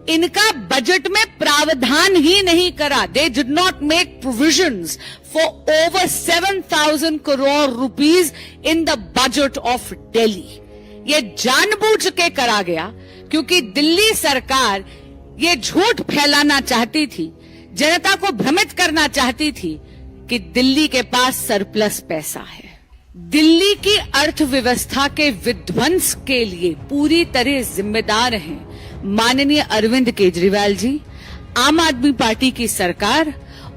इनका बजट में प्रावधान ही नहीं करा। They did not make provisions for over 7,000 crore rupees in the budget of Delhi. ये जानबूझ के करा गया क्योंकि दिल्ली सरकार ये झूठ फैलाना चाहती थी, जनता को भ्रमित करना चाहती थी कि दिल्ली के पास सरप्लस पैसा है। दिल्ली की अर्थव्यवस्था के विध्वंस के लिए पूरी तरह जिम्मेदार हैं माननीय अरविंद केजरीवाल जी, आम आदमी पार्टी की सरकार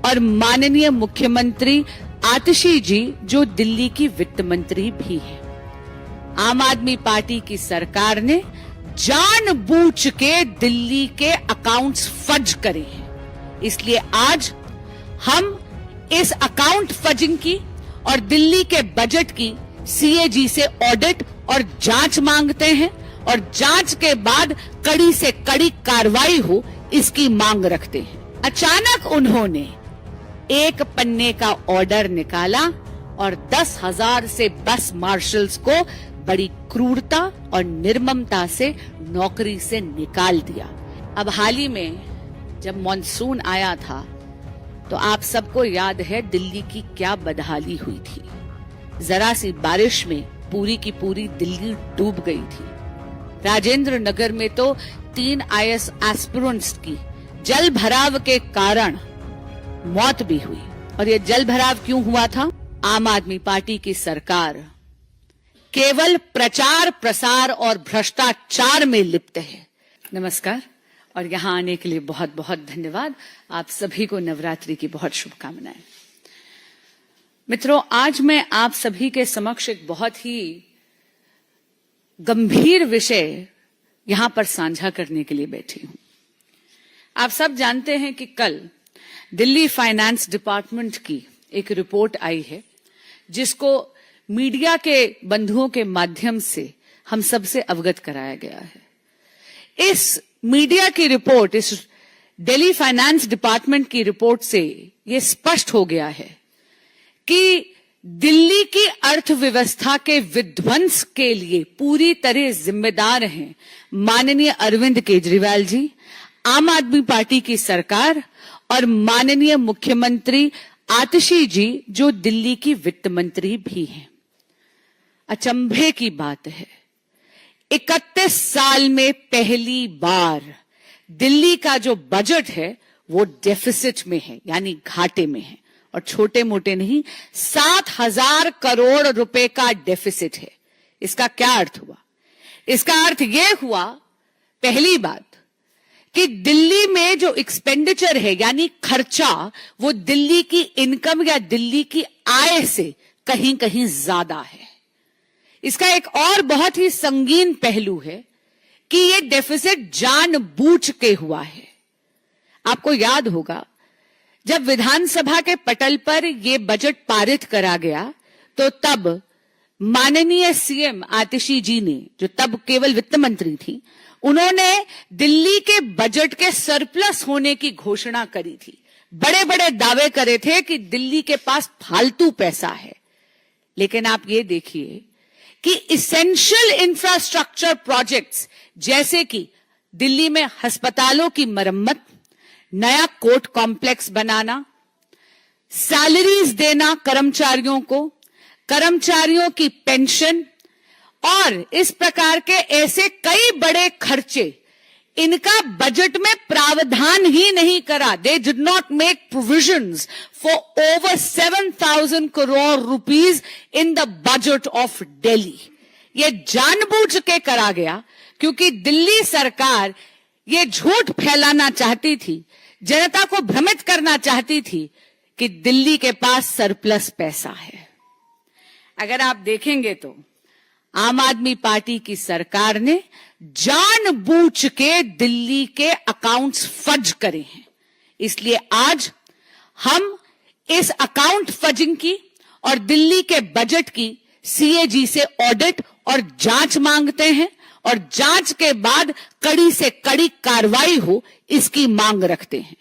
और माननीय मुख्यमंत्री आतिशी जी जो दिल्ली की वित्त मंत्री भी हैं। आम आदमी पार्टी की सरकार ने जानबूझ के दिल्ली के अकाउंट्स फज करे हैं। इसलिए आज हम इस अकाउंट फजिंग की और दिल्ली के बजट की सीएजी से ऑडिट और जांच मांगते हैं और जांच के बाद कड़ी से कड़ी कार्रवाई हो इसकी मांग रखते हैं। अचानक उन्होंने एक पन्ने का ऑर्डर निकाला और 10,000 से बस मार्शल्स को बड़ी क्रूरता और निर्ममता से नौकरी से निकाल दिया। अब हाल ही में जब मॉनसून आया था तो आप सबको याद है दिल्ली की क्या बदहाली हुई थी। जरा सी बारिश में पूरी की पूरी दिल्ली डूब गई थी। राजेंद्र नगर में तो 3 आईएएस एस्पिरेंट्स की जल भराव के कारण मौत भी हुई। और ये जल भराव क्यों हुआ था? आम आदमी पार्टी की सरकार केवल प्रचार प्रसार और भ्रष्टाचार में लिप्त है। नमस्कार और यहाँ आने के लिए बहुत बहुत धन्यवाद। आप सभी को नवरात्रि की बहुत शुभकामनाएं। मित्रों, आज मैं आप सभी के समक्ष एक बहुत ही गंभीर विषय यहां पर साझा करने के लिए बैठी हूं। आप सब जानते हैं कि कल दिल्ली फाइनेंस डिपार्टमेंट की एक रिपोर्ट आई है जिसको मीडिया के बंधुओं के माध्यम से हम सबसे अवगत कराया गया है। इस मीडिया की रिपोर्ट, इस दिल्ली फाइनेंस डिपार्टमेंट की रिपोर्ट से ये स्पष्ट हो गया है कि दिल्ली की अर्थव्यवस्था के विध्वंस के लिए पूरी तरह जिम्मेदार हैं माननीय अरविंद केजरीवाल जी, आम आदमी पार्टी की सरकार और माननीय मुख्यमंत्री आतिशी जी जो दिल्ली की वित्त मंत्री भी हैं। अचंभे की बात है, 31 साल में पहली बार दिल्ली का जो बजट है वो डेफिसिट में है, यानी घाटे में है। और छोटे मोटे नहीं, 7,000 करोड़ रुपए का डेफिसिट है। इसका क्या अर्थ हुआ? इसका अर्थ यह हुआ, पहली बात, कि दिल्ली में जो एक्सपेंडिचर है यानी खर्चा, वो दिल्ली की इनकम या दिल्ली की आय से कहीं कहीं ज्यादा है। इसका एक और बहुत ही संगीन पहलू है कि ये डेफिसिट जानबूझ के हुआ है। आपको याद होगा जब विधानसभा के पटल पर यह बजट पारित करा गया तो तब माननीय सीएम आतिशी जी ने, जो तब केवल वित्त मंत्री थी, उन्होंने दिल्ली के बजट के सरप्लस होने की घोषणा करी थी। बड़े बड़े दावे करे थे कि दिल्ली के पास फालतू पैसा है। लेकिन आप ये देखिए कि इसेंशियल इंफ्रास्ट्रक्चर प्रोजेक्ट्स जैसे कि दिल्ली में अस्पतालों की मरम्मत, नया कोर्ट कॉम्प्लेक्स बनाना, सैलरीज देना कर्मचारियों को, कर्मचारियों की पेंशन और इस प्रकार के ऐसे कई बड़े खर्चे, इनका बजट में प्रावधान ही नहीं करा। They did not make provisions for over 7,000 crore rupees in the budget of Delhi. ये जानबूझ के करा गया क्योंकि दिल्ली सरकार ये झूठ फैलाना चाहती थी, जनता को भ्रमित करना चाहती थी कि दिल्ली के पास सरप्लस पैसा है। अगर आप देखेंगे तो आम आदमी पार्टी की सरकार ने जानबूझ के दिल्ली के अकाउंट्स फज करे हैं। इसलिए आज हम इस अकाउंट फजिंग की और दिल्ली के बजट की सीएजी से ऑडिट और जांच मांगते हैं और जांच के बाद कड़ी से कड़ी कार्रवाई हो इसकी मांग रखते हैं।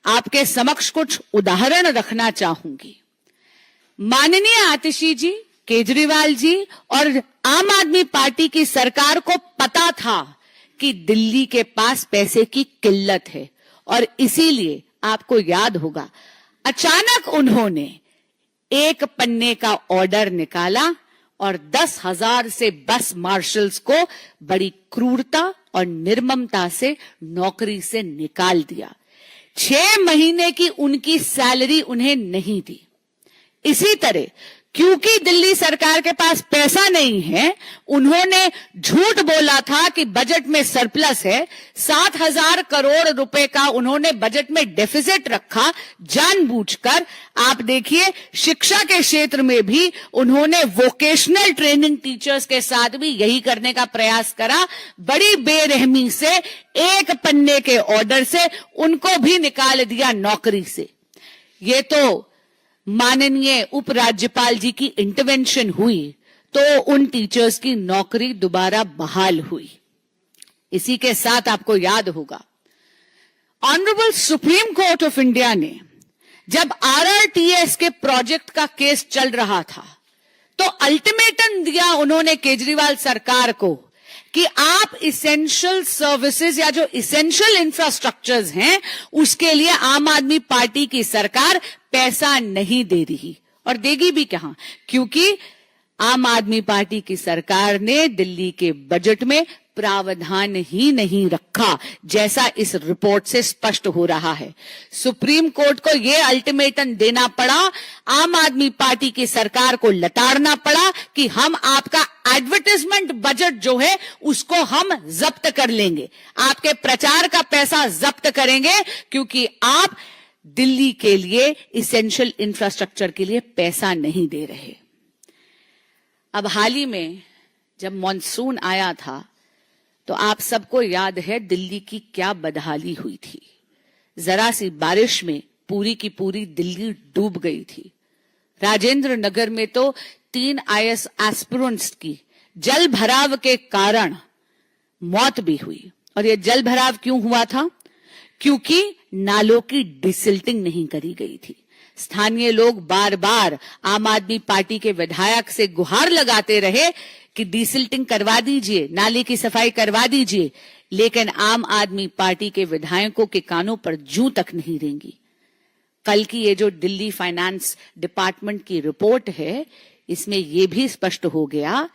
आपके समक्ष कुछ उदाहरण रखना चाहूंगी। माननीय आतिशी जी, केजरीवाल जी और आम आदमी पार्टी की सरकार को पता था कि दिल्ली के पास पैसे की किल्लत है और इसीलिए आपको याद होगा अचानक उन्होंने एक पन्ने का ऑर्डर निकाला और 10,000 से बस मार्शल्स को बड़ी क्रूरता और निर्ममता से नौकरी से निकाल दिया। 6 महीने की उनकी सैलरी उन्हें नहीं दी। इसी तरह क्योंकि दिल्ली सरकार के पास पैसा नहीं है, उन्होंने झूठ बोला था कि बजट में सरप्लस है। 7,000 करोड़ रुपए का उन्होंने बजट में डेफिसिट रखा जानबूझकर। आप देखिए शिक्षा के क्षेत्र में भी उन्होंने वोकेशनल ट्रेनिंग टीचर्स के साथ भी यही करने का प्रयास करा। बड़ी बेरहमी से एक पन्ने के ऑर्डर से उनको भी निकाल दिया नौकरी से। ये तो माननीय उपराज्यपाल जी की इंटरवेंशन हुई तो उन टीचर्स की नौकरी दोबारा बहाल हुई। इसी के साथ आपको याद होगा honourable supreme court of India ने जब आरआरटीएस के प्रोजेक्ट का केस चल रहा था तो अल्टीमेटम दिया उन्होंने केजरीवाल सरकार को कि आप इसेंशियल सर्विसेज या जो इसेंशियल इंफ्रास्ट्रक्चर्स हैं उसके लिए आम आदमी पार्टी की सरकार पैसा नहीं दे रही और देगी भी कहां, क्योंकि आम आदमी पार्टी की सरकार ने दिल्ली के बजट में प्रावधान ही नहीं रखा, जैसा इस रिपोर्ट से स्पष्ट हो रहा है। सुप्रीम कोर्ट को यह अल्टीमेटम देना पड़ा, आम आदमी पार्टी की सरकार को लताड़ना पड़ा कि हम आपका एडवर्टाइजमेंट बजट जो है उसको हम जब्त कर लेंगे, आपके प्रचार का पैसा जब्त करेंगे, क्योंकि आप दिल्ली के लिए इसेंशियल इंफ्रास्ट्रक्चर के लिए पैसा नहीं दे रहे। अब हाल ही में जब मॉनसून आया था तो आप सबको याद है दिल्ली की क्या बदहाली हुई थी। जरा सी बारिश में पूरी की पूरी दिल्ली डूब गई थी। राजेंद्र नगर में तो 3 आईएएस एस्पिरेंट्स की जल भराव के कारण मौत भी हुई। और यह जल भराव क्यों हुआ था? क्योंकि नालों की डिसिल्टिंग नहीं करी गई थी। स्थानीय लोग बार बार आम आदमी पार्टी के विधायक से गुहार लगाते रहे कि डिसिल्टिंग करवा दीजिए, नाले की सफाई करवा दीजिए, लेकिन आम आदमी पार्टी के विधायकों के कानों पर जूं तक नहीं रेंगी। कल की ये जो दिल्ली फाइनेंस डिपार्टमेंट की रिपोर्ट है, इसमें यह भी स्पष्ट हो गया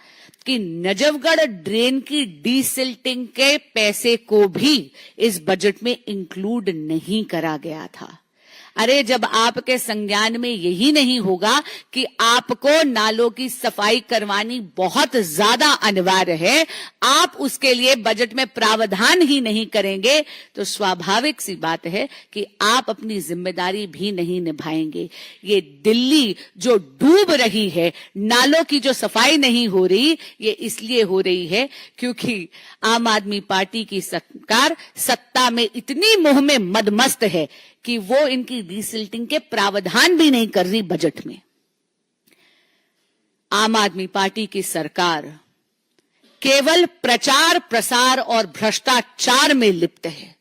कि नजफगढ़ ड्रेन की डिसिल्टिंग के पैसे को भी इस बजट में इंक्लूड नहीं करा गया था। अरे जब आपके संज्ञान में यही नहीं होगा कि आपको नालों की सफाई करवानी बहुत ज्यादा अनिवार्य है, आप उसके लिए बजट में प्रावधान ही नहीं करेंगे, तो स्वाभाविक सी बात है कि आप अपनी जिम्मेदारी भी नहीं निभाएंगे। ये दिल्ली जो डूब रही है, नालों की जो सफाई नहीं हो रही, ये इसलिए हो रही है क्योंकि आम आदमी पार्टी की सरकार सत्ता में इतनी मोह में मदमस्त है कि वो इनकी डिसिल्टिंग के प्रावधान भी नहीं कर रही बजट में। आम आदमी पार्टी की सरकार केवल प्रचार प्रसार और भ्रष्टाचार में लिप्त है।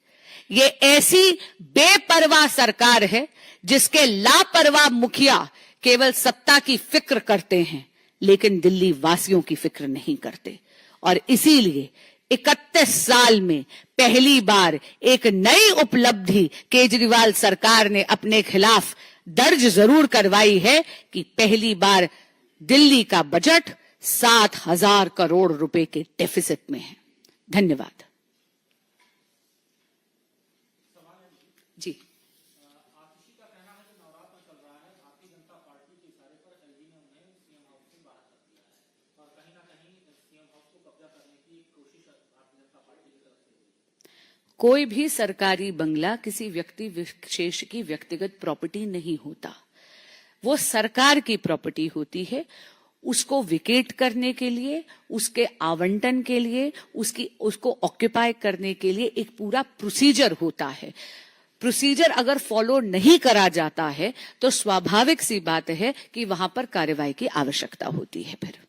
ये ऐसी बेपरवाह सरकार है जिसके लापरवाह मुखिया केवल सत्ता की फिक्र करते हैं, लेकिन दिल्ली वासियों की फिक्र नहीं करते। और इसीलिए 31 साल में पहली बार एक नई उपलब्धि केजरीवाल सरकार ने अपने खिलाफ दर्ज जरूर करवाई है कि पहली बार दिल्ली का बजट 7,000 करोड़ रुपए के डेफिसिट में है। धन्यवाद। जी, कोई भी सरकारी बंगला किसी व्यक्ति विशेष की व्यक्तिगत प्रॉपर्टी नहीं होता, वो सरकार की प्रॉपर्टी होती है। उसको विकेट करने के लिए, उसके आवंटन के लिए, उसको ऑक्यूपाई करने के लिए एक पूरा प्रोसीजर होता है। प्रोसीजर अगर फॉलो नहीं करा जाता है तो स्वाभाविक सी बात है कि वहां पर कार्रवाई की आवश्यकता होती है। फिर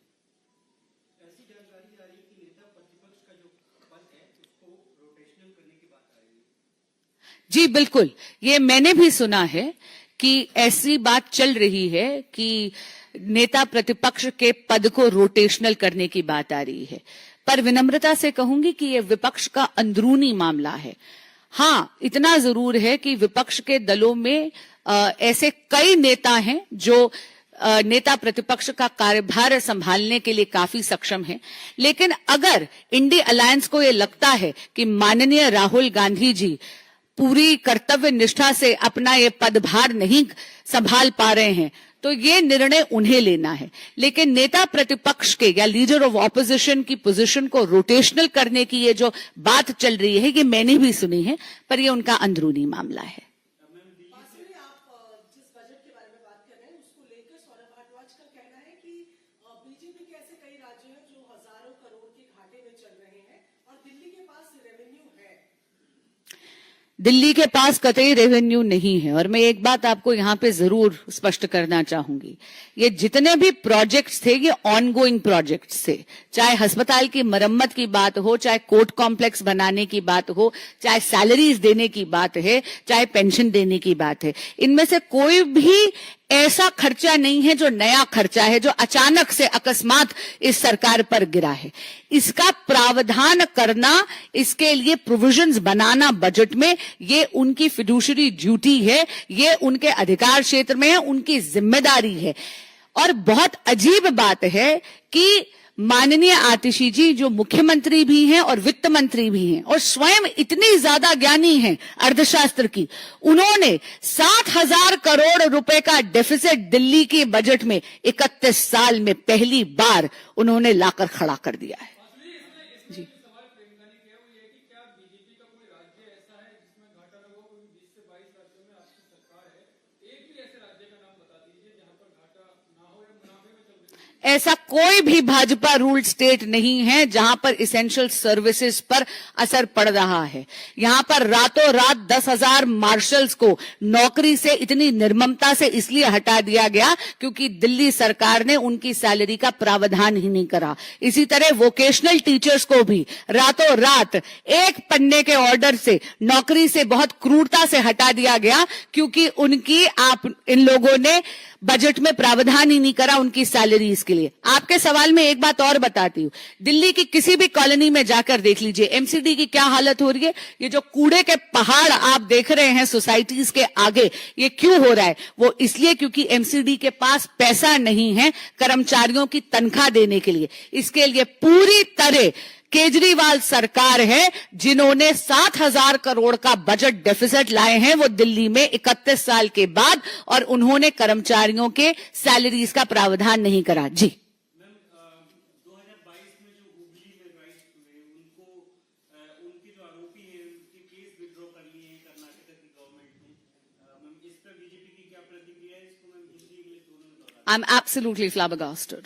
जी बिल्कुल, ये मैंने भी सुना है कि ऐसी बात चल रही है कि नेता प्रतिपक्ष के पद को रोटेशनल करने की बात आ रही है, पर विनम्रता से कहूंगी कि ये विपक्ष का अंदरूनी मामला है। हाँ, इतना जरूर है कि विपक्ष के दलों में ऐसे कई नेता हैं जो नेता प्रतिपक्ष का कार्यभार संभालने के लिए काफी सक्षम है, लेकिन अगर इंडी अलायंस को ये लगता है कि माननीय राहुल गांधी जी पूरी कर्तव्य निष्ठा से अपना ये पदभार नहीं संभाल पा रहे हैं, तो ये निर्णय उन्हें लेना है। लेकिन नेता प्रतिपक्ष के या लीडर ऑफ ऑपोजिशन की पोजीशन को रोटेशनल करने की ये जो बात चल रही है, ये मैंने भी सुनी है, पर ये उनका अंदरूनी मामला है। बीजेपी के ऐसे कई राज्य हैं जो हजारों करोड़ के घाटे में चल रहे हैं और दिल्ली के पास रेवेन्यू है। दिल्ली के पास कतई रेवेन्यू नहीं है, और मैं एक बात आपको यहां पे जरूर स्पष्ट करना चाहूंगी, ये जितने भी प्रोजेक्ट्स थे ये ऑनगोइंग प्रोजेक्ट्स थे। चाहे अस्पताल की मरम्मत की बात हो, चाहे कोर्ट कॉम्प्लेक्स बनाने की बात हो, चाहे सैलरीज देने की बात है, चाहे पेंशन देने की बात है, इनमें से कोई भी ऐसा खर्चा नहीं है जो नया खर्चा है, जो अचानक से अकस्मात इस सरकार पर गिरा है। इसका प्रावधान करना, इसके लिए प्रोविजंस बनाना बजट में, ये उनकी फिड्यूशरी ड्यूटी है, ये उनके अधिकार क्षेत्र में है, उनकी जिम्मेदारी है। और बहुत अजीब बात है कि माननीय आतिशी जी जो मुख्यमंत्री भी हैं और वित्त मंत्री भी हैं और स्वयं इतनी ज्यादा ज्ञानी हैं अर्थशास्त्र की, उन्होंने 60,000 करोड़ रुपए का डेफिसिट दिल्ली के बजट में 31 साल में पहली बार उन्होंने लाकर खड़ा कर दिया है। जी, ऐसा कोई भी भाजपा रूल्ड स्टेट नहीं है जहां पर इसेंशियल सर्विसेज पर असर पड़ रहा है। यहां पर रातों रात 10,000 मार्शल्स को नौकरी से इतनी निर्ममता से इसलिए हटा दिया गया क्योंकि दिल्ली सरकार ने उनकी सैलरी का प्रावधान ही नहीं करा। इसी तरह वोकेशनल टीचर्स को भी रातों रात एक पन्ने के ऑर्डर से नौकरी से बहुत क्रूरता से हटा दिया गया क्योंकि उनकी इन लोगों ने बजट में प्रावधान ही नहीं करा उनकी सैलरीज के लिए। आपके सवाल में एक बात और बताती हूं, दिल्ली की किसी भी कॉलोनी में जाकर देख लीजिए एमसीडी की क्या हालत हो रही है। ये जो कूड़े के पहाड़ आप देख रहे हैं सोसाइटीज के आगे, ये क्यों हो रहा है? वो इसलिए क्योंकि एमसीडी के पास पैसा नहीं है कर्मचारियों की तनख्वाह देने के लिए। इसके लिए पूरी तरह केजरीवाल सरकार है जिन्होंने 60,000 करोड़ का बजट डेफिसिट लाए हैं वो दिल्ली में 31 साल के बाद, और उन्होंने कर्मचारियों के सैलरीज का प्रावधान नहीं करा। जी, 2022 में जो हुगली में राइट्स हुए उनके जो आरोपी हैं उनके केस विड्रॉ कर लिए हैं कर्नाटक की गवर्नमेंट ने। मैम, इस पर बीजेपी की क्या प्रतिक्रिया है? इसको मैम हिंदी इंग्लिश दोनों में बता। I'm absolutely flabbergasted.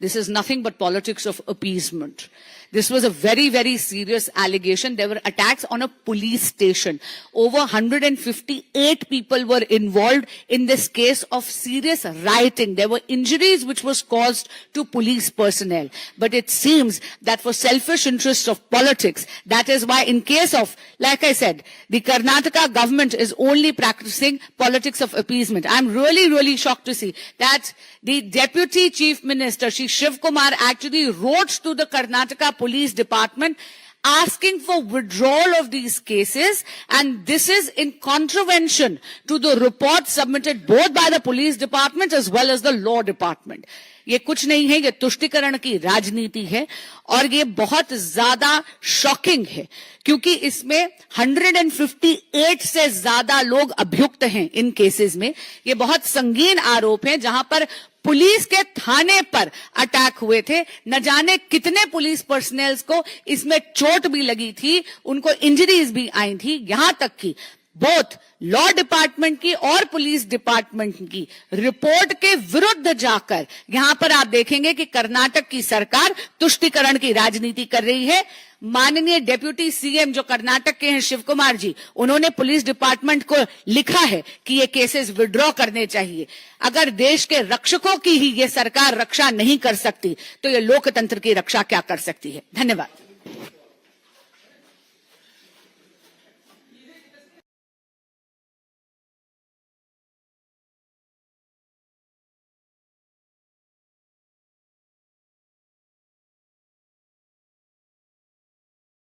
This is nothing but politics of appeasement. This was a very, very serious allegation. There were attacks on a police station. Over 158 people were involved in this case of serious rioting. There were injuries which was caused to police personnel. But it seems that for selfish interests of politics, that is why in case of, like I said, the Karnataka government is only practicing politics of appeasement. I'm really, really shocked to see that the deputy chief minister, Shri Shiv Kumar, actually wrote to the Karnataka Police Department asking for withdrawal of these cases, and this is in contravention to the report submitted both by the police department as well as the law department. ये कुछ नहीं है, ये तुष्टीकरण की राजनीति है और ये बहुत ज्यादा शॉकिंग है क्योंकि इसमें 158 से ज्यादा लोग अभियुक्त हैं इन केसेस में। ये बहुत संगीन आरोप हैं जहां पर पुलिस के थाने पर अटैक हुए थे। न जाने कितने पुलिस पर्सनल्स को इसमें चोट भी लगी थी, उनको इंजरीज भी आई थी। यहां तक कि बोथ लॉ डिपार्टमेंट की और पुलिस डिपार्टमेंट की रिपोर्ट के विरुद्ध जाकर यहां पर आप देखेंगे कि कर्नाटक की सरकार तुष्टीकरण की राजनीति कर रही है। माननीय डेप्यूटी सीएम जो कर्नाटक के हैं शिव कुमार जी, उन्होंने पुलिस डिपार्टमेंट को लिखा है कि ये केसेस विड्रॉ करने चाहिए। अगर देश के रक्षकों की ही ये सरकार रक्षा नहीं कर सकती तो ये लोकतंत्र की रक्षा क्या कर सकती है? धन्यवाद।